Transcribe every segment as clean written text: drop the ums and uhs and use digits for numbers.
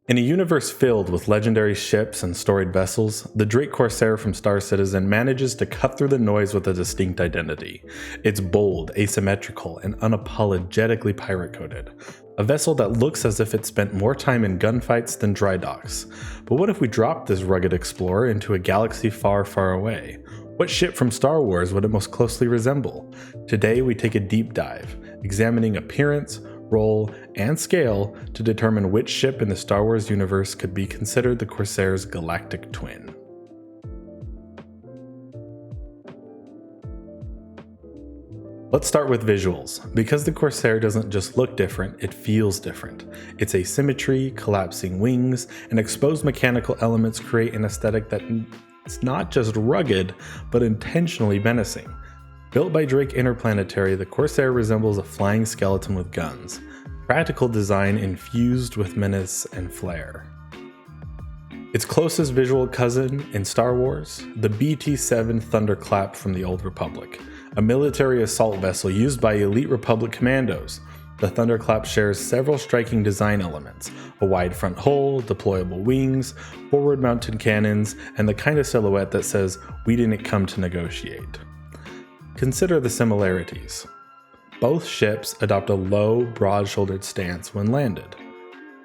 In a universe filled with legendary ships and storied vessels, the Drake Corsair from Star Citizen manages to cut through the noise with a distinct identity. It's bold, asymmetrical, and unapologetically pirate-coded. A vessel that looks as if it spent more time in gunfights than dry docks. But what if we dropped this rugged explorer into a galaxy far, far away? What ship from Star Wars would it most closely resemble? Today we take a deep dive, examining appearance, role, and scale to determine which ship in the Star Wars universe could be considered the Corsair's galactic twin. Let's start with visuals. Because the Corsair doesn't just look different, it feels different. Its asymmetry, collapsing wings, and exposed mechanical elements create an aesthetic that's not just rugged, but intentionally menacing. Built by Drake Interplanetary, the Corsair resembles a flying skeleton with guns. Practical design infused with menace and flair. Its closest visual cousin in Star Wars, the BT-7 Thunderclap from the Old Republic, a military assault vessel used by elite Republic commandos. The Thunderclap shares several striking design elements: a wide front hull, deployable wings, forward-mounted cannons, and the kind of silhouette that says, "We didn't come to negotiate." Consider the similarities. Both ships adopt a low, broad-shouldered stance when landed.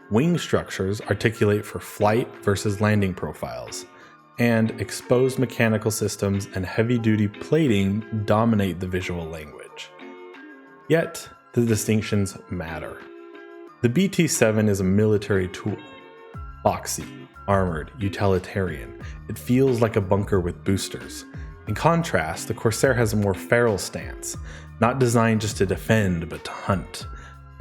Wing structures articulate for flight versus landing profiles, and exposed mechanical systems and heavy-duty plating dominate the visual language. Yet, the distinctions matter. The BT-7 is a military tool. Boxy, armored, utilitarian. It feels like a bunker with boosters. In contrast, the Corsair has a more feral stance, not designed just to defend, but to hunt.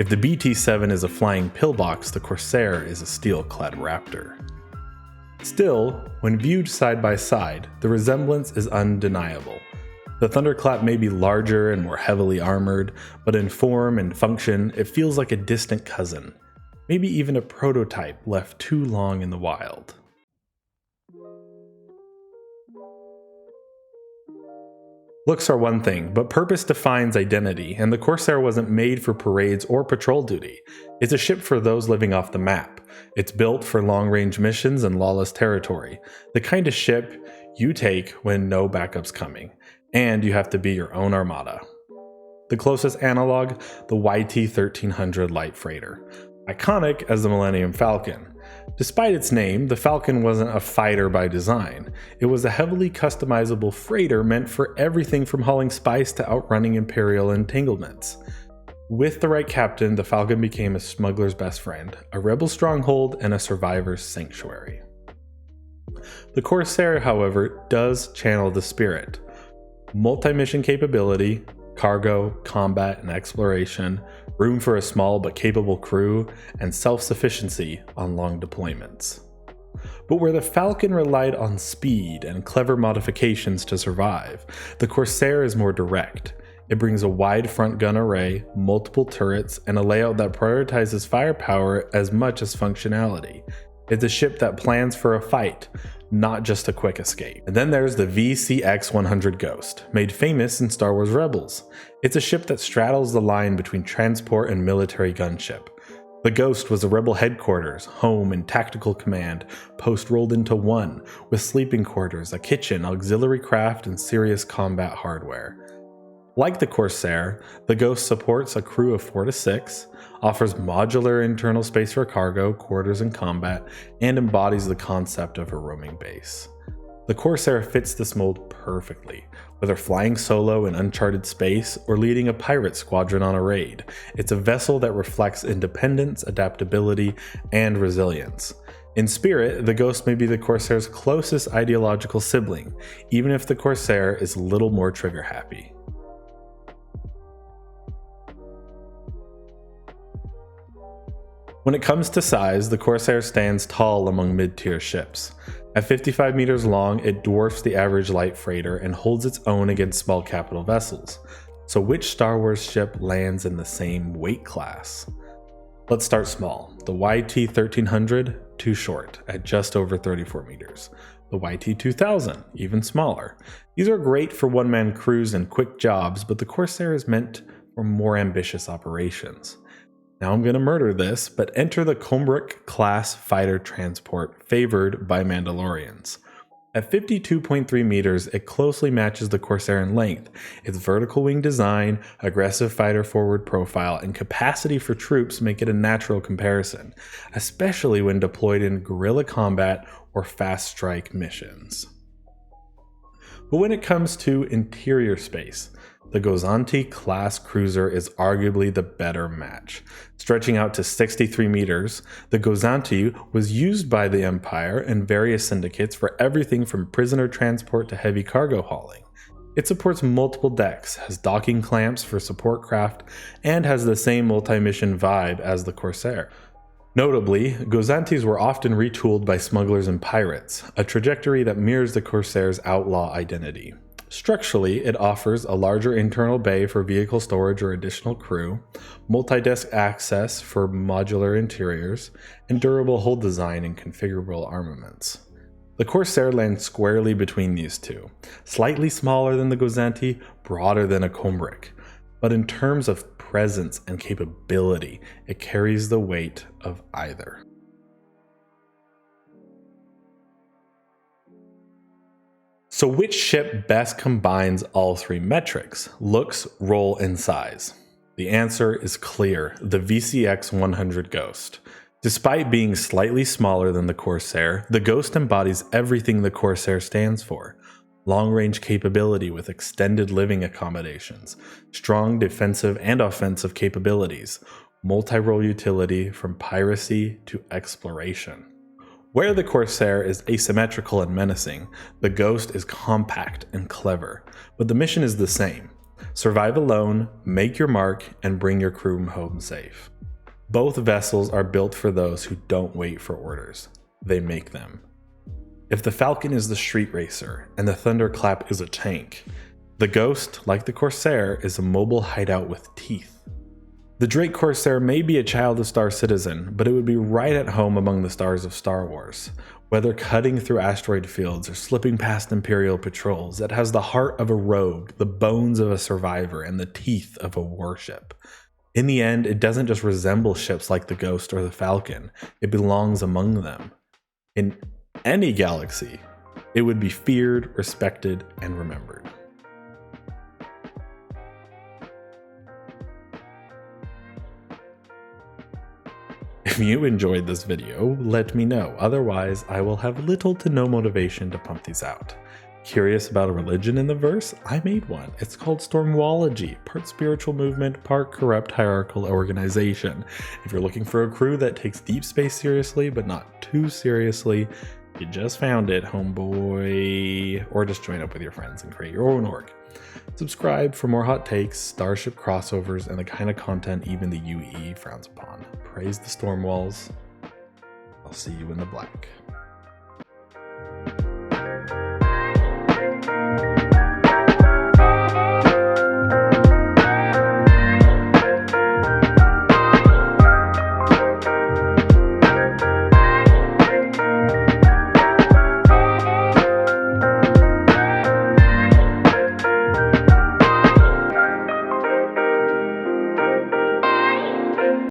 If the BT-7 is a flying pillbox, the Corsair is a steel-clad raptor. Still, when viewed side by side, the resemblance is undeniable. The Thunderclap may be larger and more heavily armored, but in form and function, it feels like a distant cousin, maybe even a prototype left too long in the wild. Looks are one thing, but purpose defines identity, and the Corsair wasn't made for parades or patrol duty. It's a ship for those living off the map. It's built for long-range missions and lawless territory, the kind of ship you take when no backup's coming, and you have to be your own armada. The closest analog, the YT-1300 light freighter, iconic as the Millennium Falcon. Despite its name, the Falcon wasn't a fighter by design. It was a heavily customizable freighter meant for everything from hauling spice to outrunning Imperial entanglements. With the right captain, the Falcon became a smuggler's best friend, a rebel stronghold, and a survivor's sanctuary. The Corsair, however, does channel the spirit. Multi-mission capability, cargo, combat, and exploration, room for a small but capable crew, and self-sufficiency on long deployments. But where the Falcon relied on speed and clever modifications to survive, the Corsair is more direct. It brings a wide front gun array, multiple turrets, and a layout that prioritizes firepower as much as functionality. It's a ship that plans for a fight, not just a quick escape. And then there's the VCX-100 Ghost, made famous in Star Wars Rebels. It's a ship that straddles the line between transport and military gunship. The Ghost was a Rebel headquarters, home, and tactical command, post rolled into one, with sleeping quarters, a kitchen, auxiliary craft, and serious combat hardware. Like the Corsair, the Ghost supports a crew of 4 to 6, offers modular internal space for cargo, quarters, and combat, and embodies the concept of a roaming base. The Corsair fits this mold perfectly, whether flying solo in uncharted space or leading a pirate squadron on a raid. It's a vessel that reflects independence, adaptability, and resilience. In spirit, the Ghost may be the Corsair's closest ideological sibling, even if the Corsair is a little more trigger-happy. When it comes to size, the Corsair stands tall among mid-tier ships. At 55 meters long, it dwarfs the average light freighter and holds its own against small capital vessels. So which Star Wars ship lands in the same weight class? Let's start small. The YT-1300, too short, at just over 34 meters. The YT-2000, even smaller. These are great for one-man crews and quick jobs, but the Corsair is meant for more ambitious operations. Now I'm going to murder this, but enter the Kom'rk-class fighter transport favored by Mandalorians. At 52.3 meters, it closely matches the Corsair in length. Its vertical wing design, aggressive fighter forward profile, and capacity for troops make it a natural comparison, especially when deployed in guerrilla combat or fast strike missions. But when it comes to interior space, the Gozanti-class cruiser is arguably the better match. Stretching out to 63 meters, the Gozanti was used by the Empire and various syndicates for everything from prisoner transport to heavy cargo hauling. It supports multiple decks, has docking clamps for support craft, and has the same multi-mission vibe as the Corsair. Notably, Gozantis were often retooled by smugglers and pirates, a trajectory that mirrors the Corsair's outlaw identity. Structurally, it offers a larger internal bay for vehicle storage or additional crew, multi-desk access for modular interiors, and durable hull design and configurable armaments. The Corsair lands squarely between these two, slightly smaller than the Gozanti, broader than a Kom'rk, but in terms of presence and capability, it carries the weight of either. So which ship best combines all three metrics: looks, role, and size? The answer is clear: the VCX-100 Ghost. Despite being slightly smaller than the Corsair, the Ghost embodies everything the Corsair stands for. Long-range capability with extended living accommodations, strong defensive and offensive capabilities, multi-role utility from piracy to exploration. Where the Corsair is asymmetrical and menacing, the Ghost is compact and clever, but the mission is the same: survive alone, make your mark, and bring your crew home safe. Both vessels are built for those who don't wait for orders, they make them. If the Falcon is the street racer and the Thunderclap is a tank, the Ghost, like the Corsair, is a mobile hideout with teeth. The Drake Corsair may be a child of Star Citizen, but it would be right at home among the stars of Star Wars. Whether cutting through asteroid fields or slipping past Imperial patrols, it has the heart of a rogue, the bones of a survivor, and the teeth of a warship. In the end, it doesn't just resemble ships like the Ghost or the Falcon, it belongs among them. In any galaxy, it would be feared, respected, and remembered. If you enjoyed this video, let me know, otherwise I will have little to no motivation to pump these out. Curious about a religion in the verse? I made one. It's called Stormwalogy, part spiritual movement, part corrupt hierarchical organization. If you're looking for a crew that takes deep space seriously, but not too seriously, you just found it, homeboy. Or just join up with your friends and create your own org. Subscribe for more hot takes, starship crossovers, and the kind of content even the UE frowns upon. Praise the Stormwalls. I'll see you in the black.